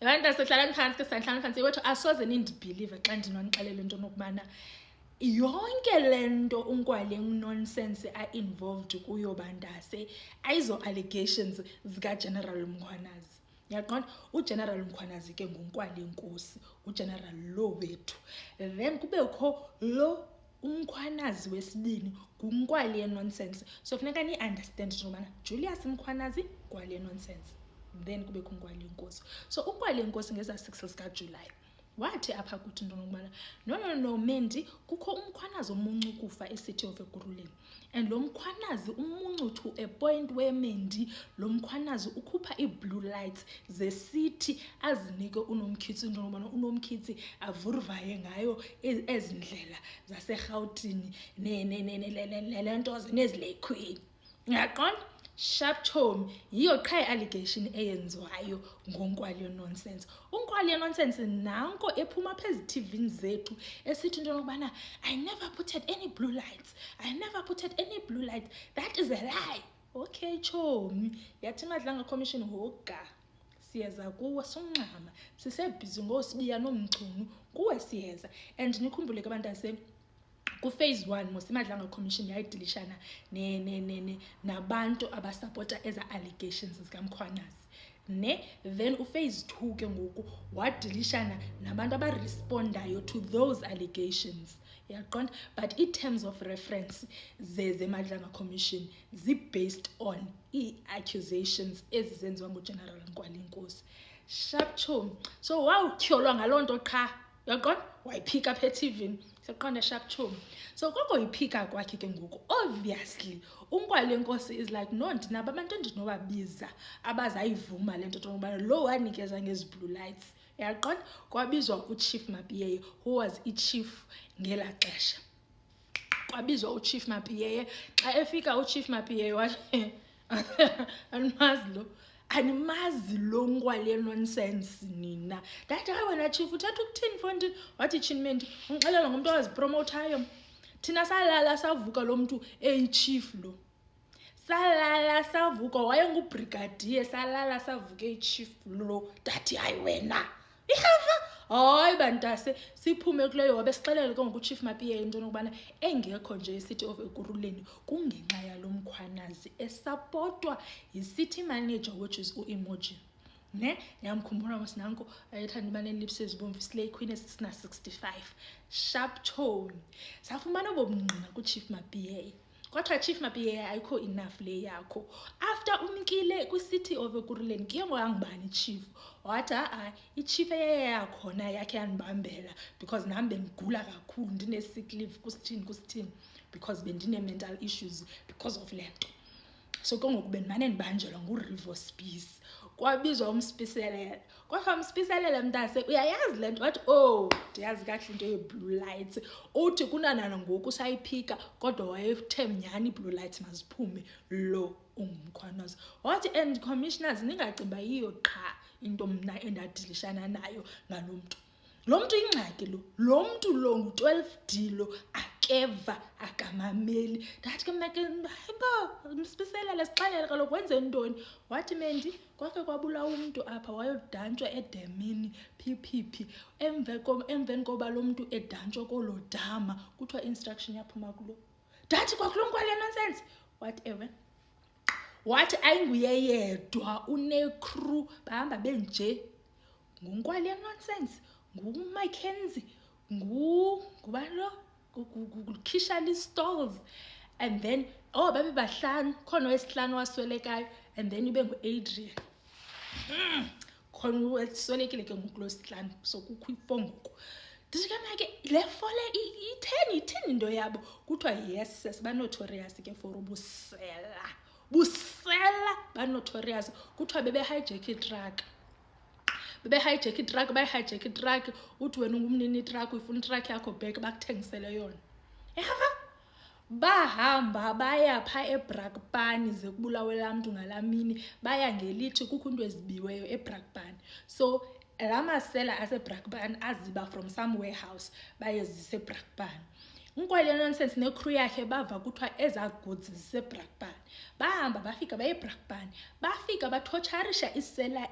abantu asehlalani phansi ke sihlala phansi wethu asoze nindibelieve xa ndinonixelela into nokubana yonke lento unkwale nonsense involved kuyo bandase ayizo allegations zika General Mkhwanazi. Yaqonda uGeneral Mkhwanazi ke ngunkwale nkosi, uGeneral lo wethu. Then kubekho lo uMkhwanazi wesibini ngunkwale nonsense. So funeka ni understand njengoba Julius Mkhwanazi kwale nonsense. Then kubekho unkwale nkosi. So unkwale nkosi ngeza 6 sika July wathi apha kuthi into nokubana no Mendi kukho uMkhwanazi omuncu kufa eCity of Ekurhuleni, and lo Mkhwanazi umuncu to a point where Mendi lo Mkhwanazi ukhupha i-blue lights ze-city azinike uNomkhithi into nokubana uNomkhithi avurvaye ngayo ezindlela zaseRhawutini lento nezilekhweni. Ngiyaqonda sharp tone yiyo qha allegation eyenziwayo ngonkwali nonsense. Unkwali nonsense nanko ephuma phezulu TV zethu esithi into nokubana I never putted any blue lights. I never putted any blue lights. That is a lie. Okay chomi, yathi Madlanga Commission hoga. Siyeza kuwe sonqama. Sisebhizi ngosibiya nomchunu kuwe siyeza. And nikhumbule ke abantu ase ku phase 1 Madlanga Commission yayidilishana nabantu abasupporta eza allegations zika Mkhwanazi then phase 2 ke ngoku wadilishana nabantu abarespondayo to those allegations. Yaqonda, but in terms of reference ze Madlanga Commission based on accusations ezizenziwa nguGeneral Nkwali Nkosi. Sharp chom. So wawutyholwa ngalonto qha, yaqonda, wayiphika phe TV. Seqonda sharp chom. So koko yiphika kwakhe ke ngoku obviously unkwali nkosi is like no ndinaba abantu endinobabiza abazayivuma lento ntoba lo wanikeza ngezi blue lights. Yaqonda, kwabizwa uChief Mapiyeye who was ichief ngela xesha. Kwabizwa uChief Mapiyeye xa efika uChief Mapiyeye wathi animazi lo nkwale nonsense nina. Ndathi wena chief uthatha ukuthini fondi? Wathi Chinmendi ungixelela ngomuntu owazipromotayo. Thina salala savuka lo muntu eyichief lo. Salala savuka wayengubrigadier, salala savuka eyichief lo. Ndathi hayi wena ihava hayi bantase siphume kuleyo wabesixelela ke ngokuChief Mapiyeye into nokubana engekho nje eCity of Ekurhuleni kungenxa yalo Mkhwanazi esupportwa yi-city manager which is uEmoji. Yamkhumbula mosinanko ayethanda ibane lips ezibomvu Slay Queen esisina 65 sharp tone. Safumana bobungqina kuChief Mapiyeye. Kodwa Chief Mapiyeye ayikho enough le yakho. After umkile kwi-City of Ekurhuleni kuye ngangibani chief wathi ichief eyakhona yakhe yanibambela because nami bengigula kakhulu ndine sick leave kusithini because bendine mental issues because of lento. So kongoku bendimane ndibanjelwa nguRivo Spies. Kwabizwa umspiselele. Kodwa umspiselele mntase uyayazi lento wathi ndiyazi kahle into ye-blue lights. Uthi kunanana ngoku sayiphika kodwa wayethe mnyani blue lights maziphume lo ungumkhwanazi. Wathi and commissioners ningaciba yiyo qha into mna endadilishana nayo ngalomuntu. Lo muntu ingxaki lo muntu lo ngu12 dilo akeva akamameli. Ndathi ke mna ke hayibo umspiselele sixelele kaloku wenze ntoni. Wathi Mendi kwakhe kwabula umuntu apha wayodantshwa edamini PPP emveni koba lo muntu edantshwa kolo dama kuthiwa instruction yaphuma kulo. Ndathi kwakulo nkwale nonsense. Wathi ewe wathi ayinguye yedwa une-crew bahamba benje ngunkwale nonsense nguMackenzie ngubani lo Kishali Stalls and then babe bahlanu khona wesihlanu waswelekayo and then ibe ngu-Adrian khona weswelekile ke ngoku lo sihlanu so kukho ifongoku. Ndithi ke mna ke le fole itheni into yabo kuthiwa yes sesibanotorious ke for ubusela banotorious kuthiwa bebe-hijack itruck. Bebe-hijack itruck uthi wena ungumnini itruck uyifuna itruck yakho back bakuthengisele yona. Yava bahamba baya pha eBrakpan ze kubulawe laa mntu ngalaa mini baya ngelithi kukho into ezibiweyo eBrakpan. So laa masela aseBrakpan aziba from some warehouse bayezisa eBrakpan. Unkwale nonsense ne-crew yakhe bava kuthiwa eza goods ziseBrakpan. Bahamba bafika baye eBrakpan bafika bathotsharisha isela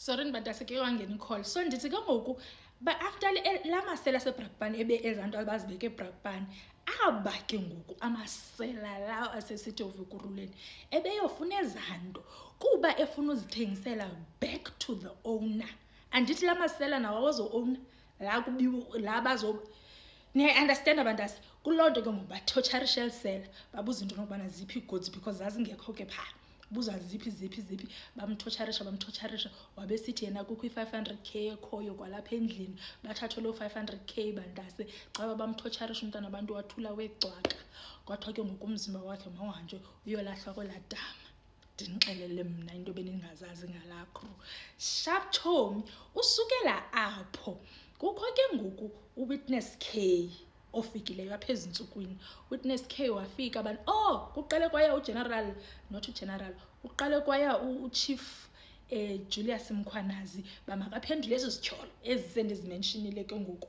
sorry bantase ke wangena icall. So ndithi ke ngoku after la masela aseBrakpan ezanto abazibeke eBrakpan, aba ke ngoku amasela lawo asesithi oVukuruleni ebeyofuna ezanto kuba efuna uzithengisela back to the owner. Andithi la masela nawo wazo-owner la kubiwo la bazo niyayi-understand abantase. Kuloo nto ke ngoku bathotsharisha elisela babuza into nokubana ziphi ii-goods because zazingekho ke phaa. Buza ziphi bamthotsharisha wabe sithi yena kukho i-500k ekhoyo kwalapha endlini. Bathathe loo 500k bantase xa bamthotsharisha umntana abantu wathula wegcwaka. Kwathiwa ke ngoku umzimba wakhe mawuhanjwe uyolahlwa kwelaa dama. Ndinixelele mna into beningazazi ngalaa crew. Sharp Chomi, usukela apho kukho ke ngoku uWitness K ofikileyo apha ezintsukwini. Witness K wafika abantu kuqale kwaya uGeneral, not uGeneral, uqale kwaya uChief Julius Mkhwanazi bamakaphendule ezi zityholo ezi sendizimentionile ke ngoku.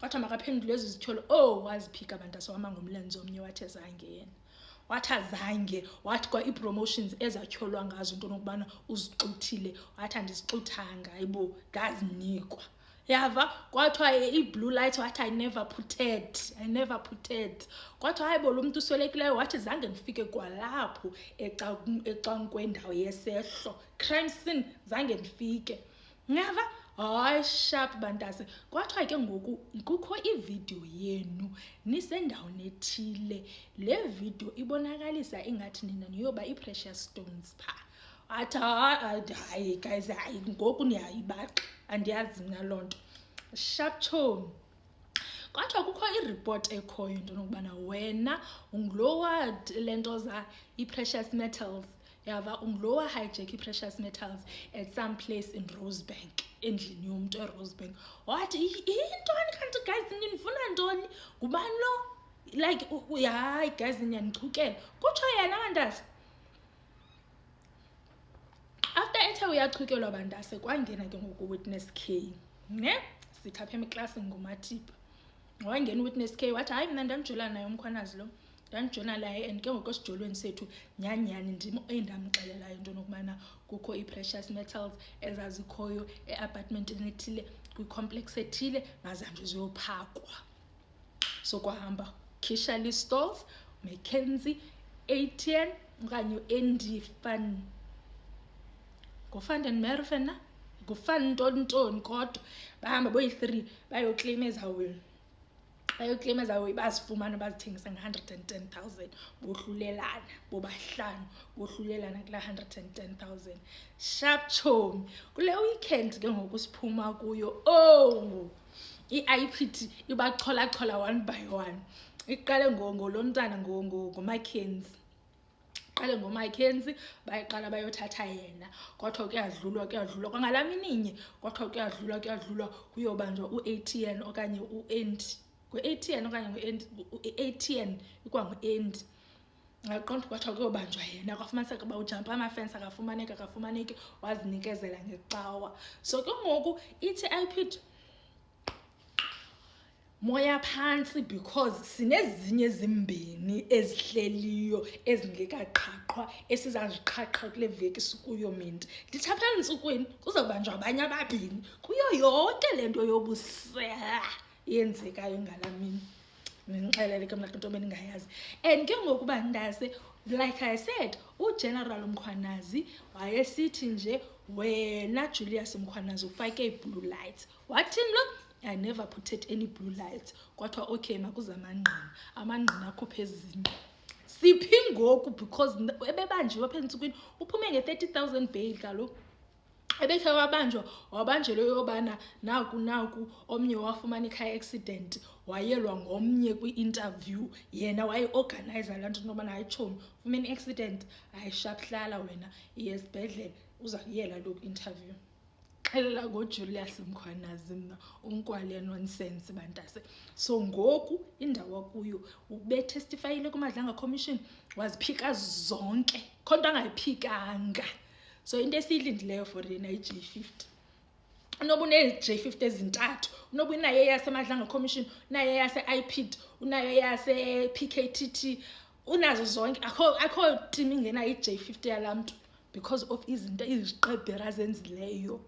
Kwathiwa makaphendule ezi zityholo, waziphika bantase wama ngomlenze omnye wathi zange yena. Wathi azange, wathi kwa ii-promotions ezatyholwa ngazo into nokubana uzixuthile, wathi andizixuthanga, hayibo ndazinikwa. Yava kwathiwa i-blue light wathi I never putted. Kwathiwa hayibo lo mntu uswelekileyo wathi zange ndifike kwalapho ecangkwendawo yesehlo, crime scene, zange ndifike. Ngiyava hayi sharp bantase. Kwathiwa ke ngoku kukho ividiyo yenu nisendaweni ethile. Le video ibonakalisa ingathi nina niyoba ii-precious stones phaa. Athi hayi guys, hayi ngoku niyayibaxa, andiyazi mna loo nto. Sharp Chomi, kwathiwa kukho iripoti ekhoyo into nokubana wena ungulowa le nto za ii-precious metals. Yava ungulowa hijack ii-precious metals at some place in Rosebank, endlini yomntu eRosebank. Wathi yintoni kanti guys, nifuna ntoni? Ngubani lo? Like hayi guys, niyanichukela. Kutsho yena bantase. After ethe uyachukelwa bantase kwangena ke ngoku Witness K, ne sithi apha eklasini nguMatipha. Wangena uWitness K wathi hayi mna ndandijolana naye uMkhwanazi lo, ndandijolana naye and ke ngoku esijolweni sethu nyhani ndim endamxelelayo into nokubana kukho ii-precious metals ezazikhoyo e-apartmentini ethile kwi-complex ethile mazihambe ziyophakwa. So kwahamba Kisha Stalls, Mackenzie, ATN okanye u-Andy Van Van Merwe na ngufani ntoni kodwa bahamba boyi-3 bayoclaim ezawini. Bayoclaim ezawini bazifumana bazithengisa nge-110,000 bohlulelana bobahlanu bohlulelana kula 110,000. Sharp Chomi, kule weekend ke ngoku siphuma kuyo i-IPT ibachola one by one. Iqale ngolo mntana ngoMackenzie. Qale ngoMackenzie bayiqala bayothatha yena. Kwathiwa kuyadlulwa kwangalaa mini inye. Kwathiwa kuyadlulwa kuyobanjwa u-ATN okanye u-Andy. Ngu-ATN okanye ngu-ATN ikwangu-Andy. Ngaqonda kwathiwa kuyobanjwa yena. Kwafumaniseka uba ujampa amafensi akafumaneki wazinikezela ngecawa. So ke ngoku ithi IPT moya phantsi because sinezinye ezimbini ezihleliyo ezingekaqhaqhwa esizaziqhaqha kule veki sikuyo minti. Ndithi apha entsukwini kuzawubanjwa abanye ababini kuyo yonke le nto yobusa yenzekayo ngalaa mini. Ndinixelele ke mna into beningayazi. And ke ngoku bantase, like I said, uGeneral Mkhwanazi wayesithi nje wena Julius Mkhwanazi ufake ii-blue lights. Wathini lo? I never putted any blue lights. Kwathiwa okay makuze amangqina akhuphe ezinye. Siphi ngoku because ebebanjiwe apha entsukwini uphume nge-30,000 bail kaloku. Ebekhe wabanjelwe yobana naku omnye wafumana i-car accident wayelwa ngomnye kwi-interview. Yena wayi-organizer laa nto nobana hayi Chomi ufumene i-accident, hayi sharp hlala wena iye esibhedlele uza kuyela lo interview. Xelela ngoJulius Mkhwanazi mna unkwale nonsense bantase. So ngoku indawo kuyo ubetestifyile kuMadlanga Commission waziphika zonke khonto angayiphikanga. So into esiyilindileyo for yena i-J50. Unoba une-J50 ezintathu, unoba unayo eyaseMadlanga Commission, unayo eyase-IPT, unayo eyase-PKTT, unazo zonke. Akho team ingena i-J50 yalaa mntu because of izinto iziqebhera azenzileyo.